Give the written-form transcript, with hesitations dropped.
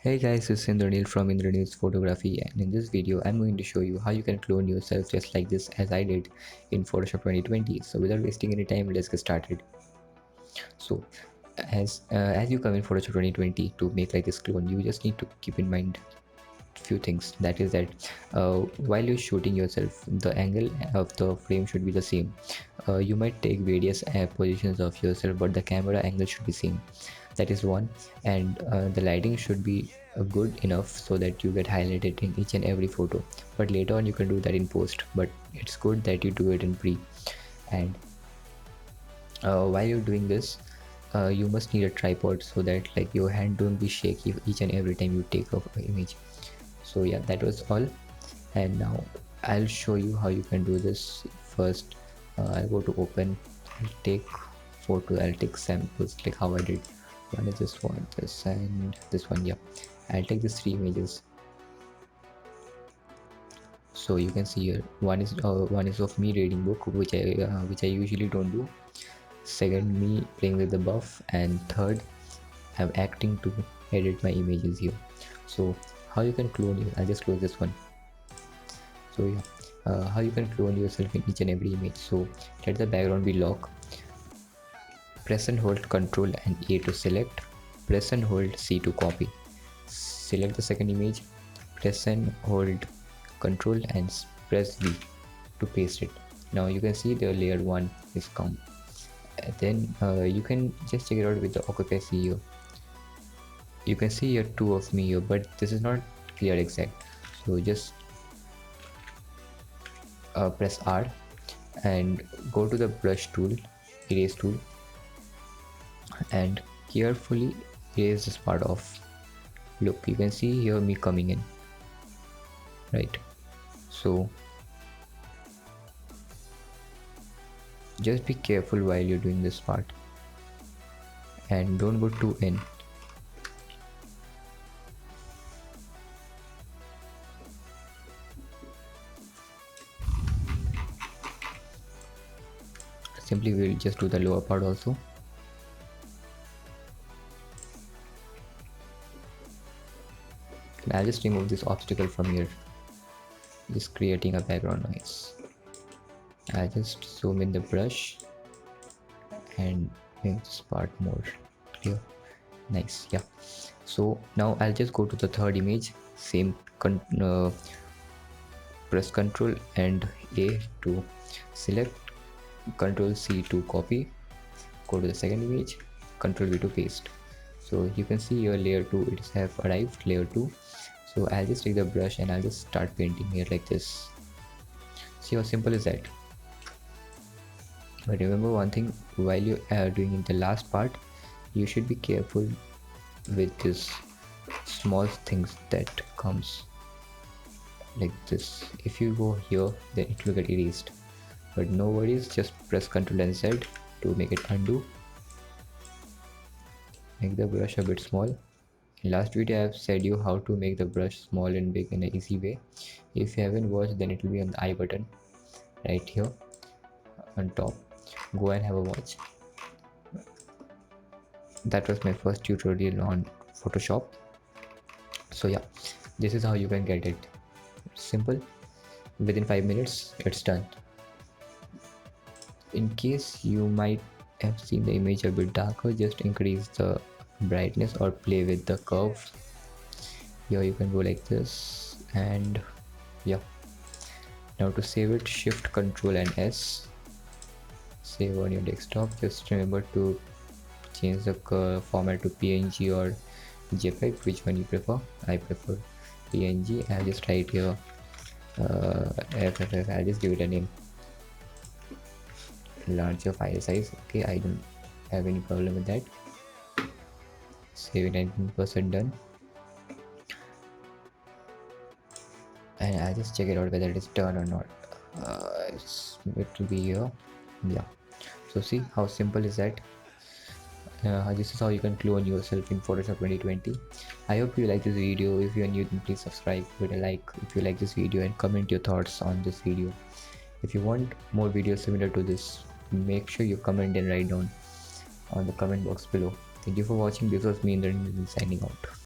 Hey guys, this is INDRANIL from INDRANIL's Photography, and in this video I'm going to show you how you can clone yourself just like this as I did in Photoshop 2020. So without wasting any time, let's get started. So as you come in Photoshop 2020 to make like this clone, you just need to keep in mind few things. That is that while you're shooting yourself, the angle of the frame should be the same. You might take various positions of yourself, but the camera angle should be same. That is one. And the lighting should be good enough so that you get highlighted in each and every photo, but later on you can do that in post, but it's good that you do it in pre. And while you're doing this, you must need a tripod so that like your hand don't be shaky each and every time you take a image. So yeah, that was all. And now I'll show you how you can do this. First, I'll go to open, I'll take photo, I'll take samples like how I did. One is this one, this and this one. Yeah, I'll take these three images. So you can see here, one is of me reading book, which I usually don't do. Second, me playing with the buff, and third, I'm acting to edit my images here. So how you can clone it? I'll just close this one. So yeah, how you can clone yourself in each and every image. So let the background be lock. Press and hold Ctrl and A to select. Press and hold C to copy. Select the second image. Press and hold Ctrl and press V to paste it. Now you can see the layer 1 is come. And then you can just check it out with the occupancy here. You can see here two of me here, but this is not clear exact. So just press R and go to the brush tool, erase tool, and carefully erase this part off. Look, you can see here me coming in, right? So just be careful while you're doing this part and don't go too in. Simply we'll just do the lower part also. And I'll just remove this obstacle from here, just creating a background noise. I just zoom in the brush and make this part more clear. Nice. Yeah, so now I'll just go to the third image. Same press Ctrl and A to select, Ctrl C to copy, go to the second image, Ctrl V to paste. So you can see your layer 2, it has arrived, layer 2. So I'll just take the brush and I'll just start painting here like this. See how simple is that? But remember one thing, while you are doing in the last part, you should be careful with this small things that comes like this. If you go here, then it will get erased, but no worries, just press Ctrl and Z to make it undo. Make the brush a bit small. In last video I have said you how to make the brush small and big in an easy way. If you haven't watched, then it will be on the I button right here on top. Go and have a watch. That was my first tutorial on Photoshop. So yeah, this is how you can get it. Simple. Within 5 minutes it's done. In case you might have seen the image a bit darker, just increase the brightness or play with the curve. Here you can go like this, and yeah, now to save it, shift Ctrl and S, save on your desktop. Just remember to change the format to PNG or JPEG, which one you prefer. I prefer PNG. I'll just write here FFF. I'll just give it a name, larger file size. Okay, I don't have any problem with that. Save 19% done, and I'll just check it out whether it is done or not. It will be here. Yeah, so see how simple is that. This is how you can clone yourself in Photoshop 2020. I hope you like this video. If you are new, then please subscribe, put a like if you like this video, and comment your thoughts on this video. If you want more videos similar to this, make sure you comment and write down on the comment box below. Thank you for watching. This was me, Indranil, signing out.